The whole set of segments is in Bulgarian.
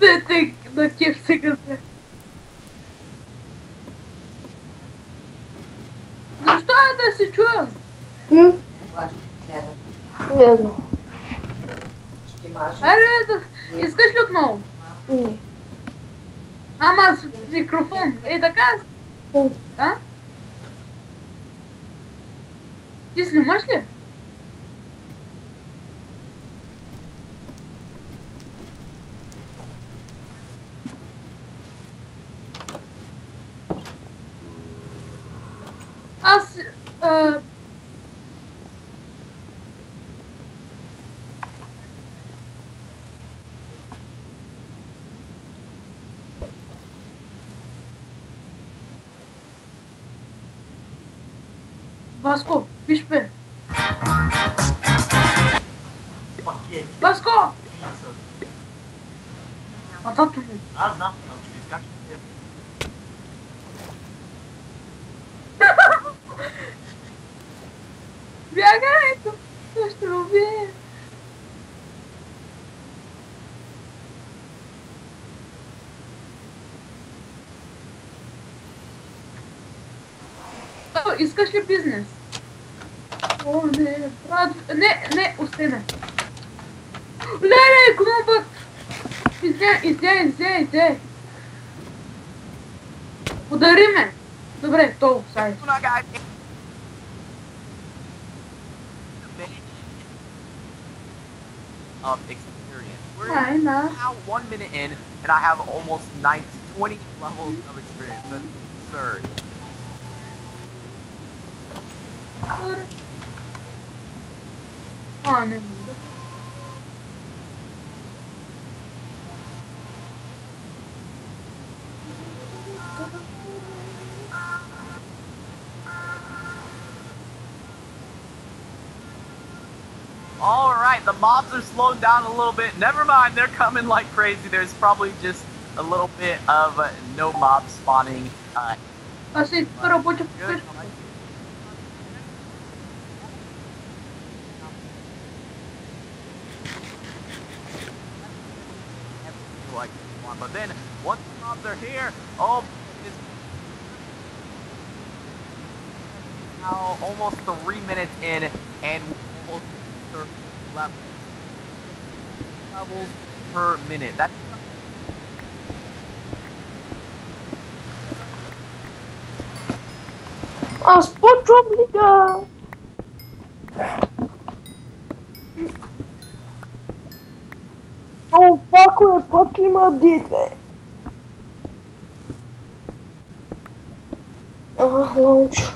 Те на кеф сега се. Защо е да се чуя? Не знам. Айде да... Искаш ли отново? Не. Ама с микрофон. Е така? А? Ти снимаш ли? Аз... Васко, виж бе. Васко! А тато ми. Аз знам, ще изкача те. Бягай, ето. Той ще ме убие. Искаш ли бизнес? О, не, брат. Не, остане. Леле, гнобът! Изде. Удари ме. Добре, то, сай. Of experience. We're Why not? now 1 minute in, and I have almost 20 levels of experience. That's absurd. Не. Alright, the mobs are slowed down a little bit. Never mind, they're coming like crazy. There's probably just a little bit of no mob spawning. Аз и работя в Good. къща. Like one. But then once the mobs are here, oh, it's now almost 3 minutes in, and almost 30 levels per minute. That's Аз почвам лига. О, пако пак има дете. Лаунч.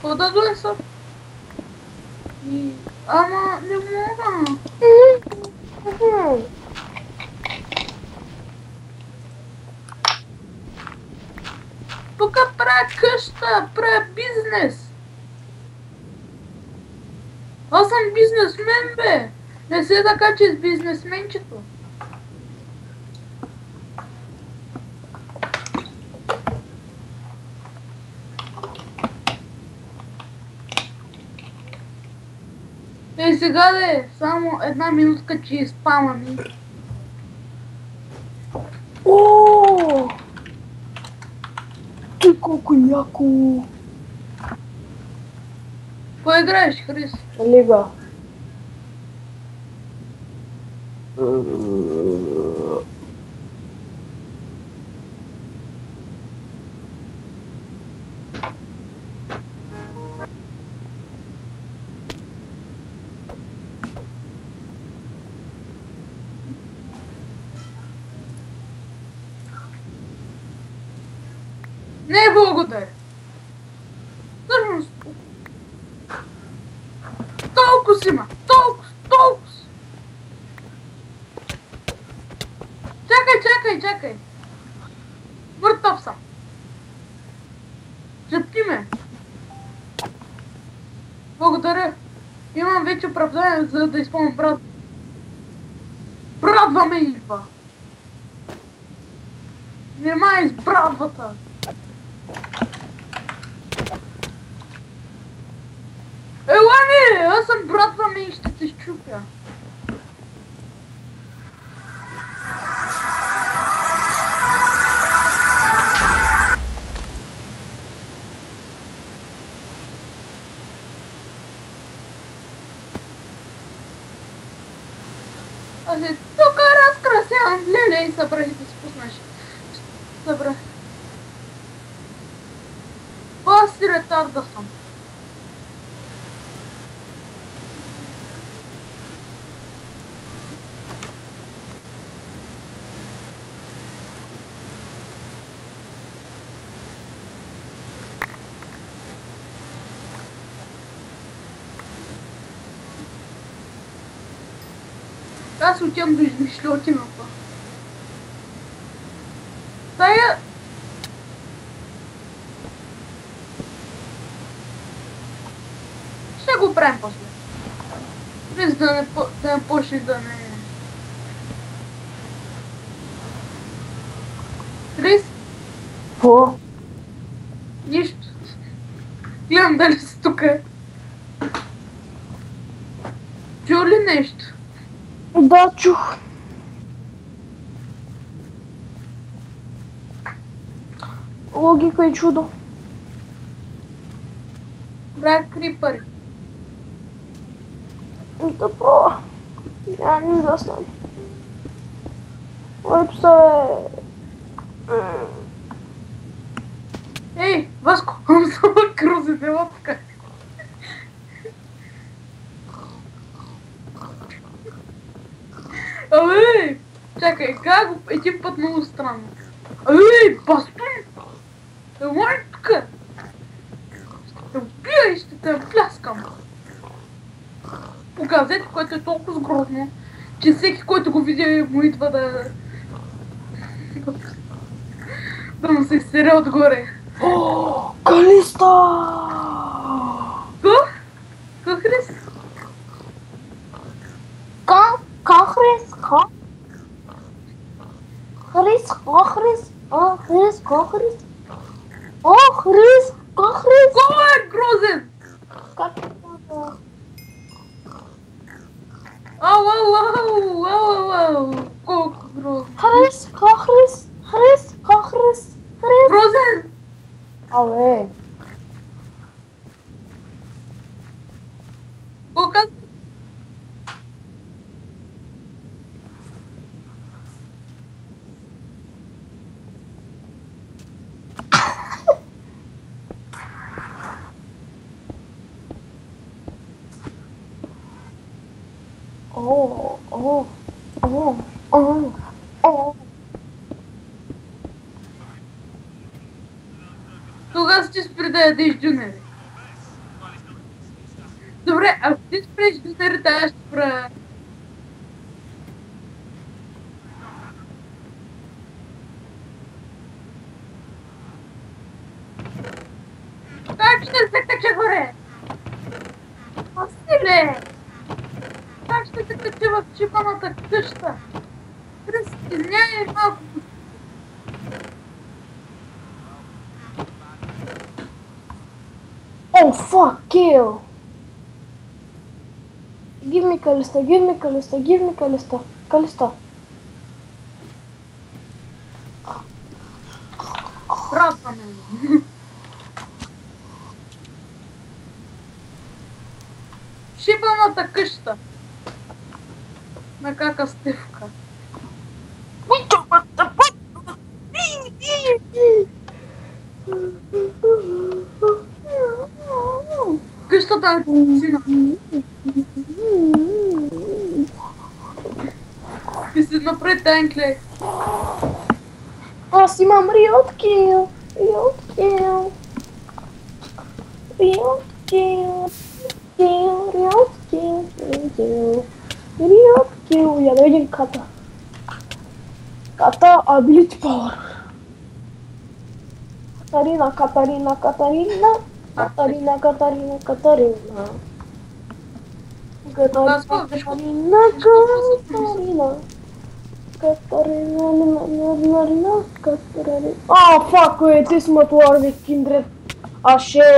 Куда дойса? Ама не мога. Тук правя къща, правя бизнес. Аз съм бизнесмен, бе. Не се да качи с бизнесменчето. Ей, сега де, само една минутка, че изпамам. О! Ти колко яко! Кой играеш, Хрис? Лига. Не, благодаря. Всъщност, толкова си има, толкова. Чакай. Мъртъв съм. Шепти ме. Благодаря. Имам вече оправдание, за да изпълням брат. Брадва ме идва. Нема из брадвата. Ева съм братва ми и ще те щупя. Аз е тук разкрасявам, леле и събрах и да спуснеш. Събрах. Бас и ретарда съм. Аз отивам до измишлетината. Тая... Ще го правим после. Без да не почне да не... Крис? Какво? Нищо. Гледам дали си тука. Чу ли нещо? Да, чух. Логика и чудо. Брат крипъри. Да пробва. Няма да стане. Ето са Ей, Васко, ам само крузи, не лапка. Абе, чакай, как го един път много странно. Абе, бастун! Ела тука! Ще те убия и ще те пляскам. Показете, което е толкова сгрозно, че всеки, който го види, му идва да му се изсеря отгоре. Калиста! Ко? Ко, Хрис? Хрис? Ко е грозен? Как? Ау, колко грозен. Хрис. Грозен! Абе. Ко каза? Тогава ще спри да ядеш дюнери. Добре, ако ти спреш дюнерите, аз ще спра. Как ще се кача горе? Василе! Как ще се кача в чипаната къща? Крис, извиняй малко. Oh fuck, kill! Give me Callista. Callista. Братва ме. Шипаната къща. На кака Стивка. Къщата е сина. И си напред, Енкле. Аз имам Riot Kill. Я да видим ката. Ката Ability Power. Катарина. Oh fuck, wait, this must war with Kindred. Ashe.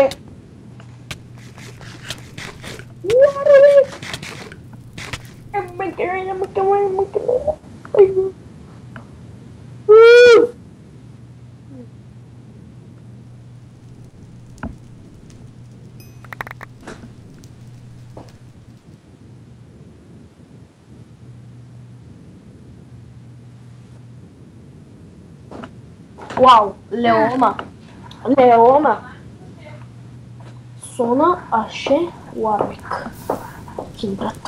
What Uau, Leoma. Leoma. Sona așa Warwick. Kindrat.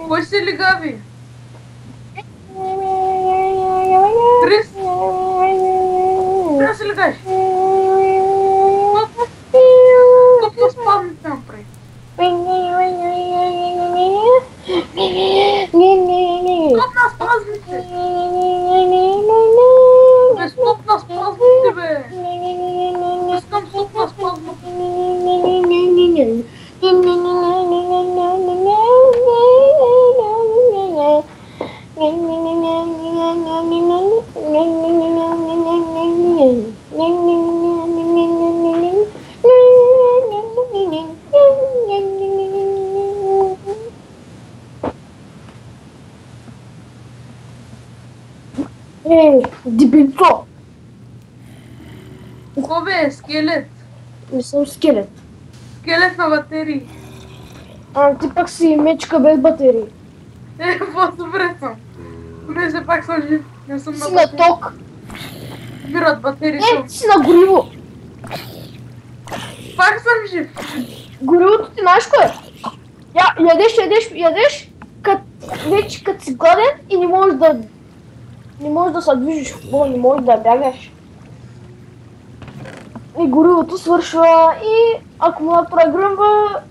Pode se ligar, Vi. Chris, pra se ligar. Tô spawn sempre. Stop nas paznice. Stop nas paznice, be. Stop nas paznice. Дебильцо! Кое, скелет. Не съм скелет. Скелет на батерии. А ти пак си мечка без батерии. По-добре съм. Не, все пак съм жив. Не съм Си на ток. Умират батериите. Не, ти си на гориво. Пак съм жив. Горивото ти знаеш кое? Ядеш, вече като си гладен и не можеш да се движиш, не можеш да бягаш. И горивото свършва и акумулатора гръмва.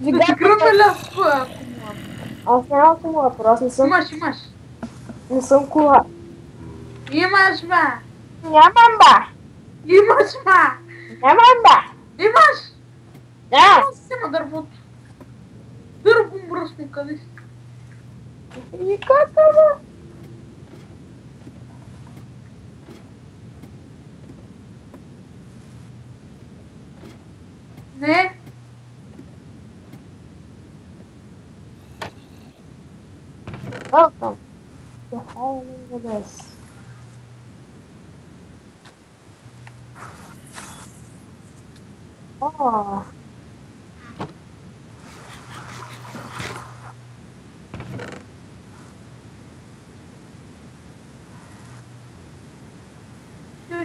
Да ти гръмна ли аз това акумулатор? Аз нямам акумулатор, аз не съм. Имаш. Не съм кола. Имаш, ма. Нямам ба! Имаш, ма. Нямам ба! Имаш. Да! Аз си на дървото. Дърво мръсно, къде си? И как това? Не. Welcome to Howling the Abyss. Oh.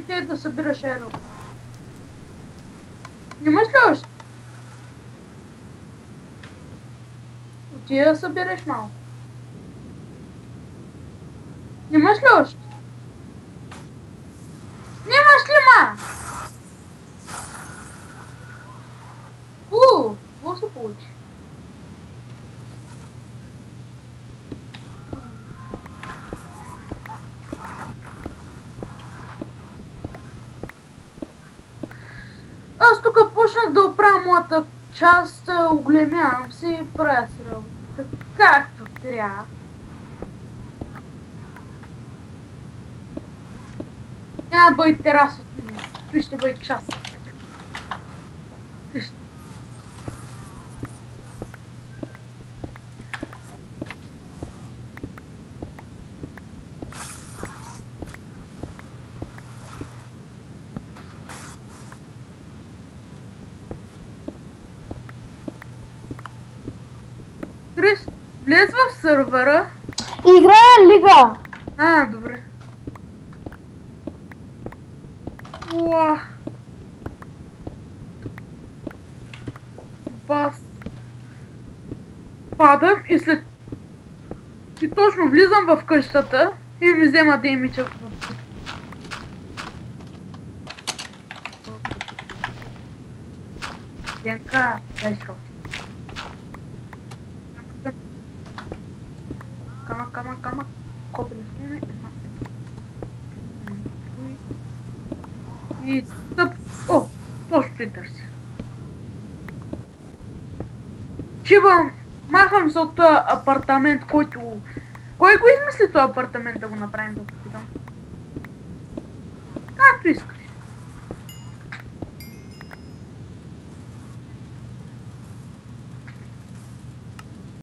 Ще да събираш еро. Нямаш ли още? Отида да събираш малко. Нямаш ли още? Нямаш ли, ма? Какво се получи? Аз тук почнах да оправя моята част, оглемявам се и правя си работа. Както трябва. Няма да бъде тераса от мен. Той ще бъде част. Крис, влез в сървъра. Играя лига! Добре. Уа. Бас. Падам и след... И точно влизам в къщата и ми взема демича. Денка, дай шо. Кама. Копи на снимай. И стъп. Точно търся. Чивам Махам се от този апартамент, който... Кой го измисли този апартамент да го направим, да попитам? Както иска.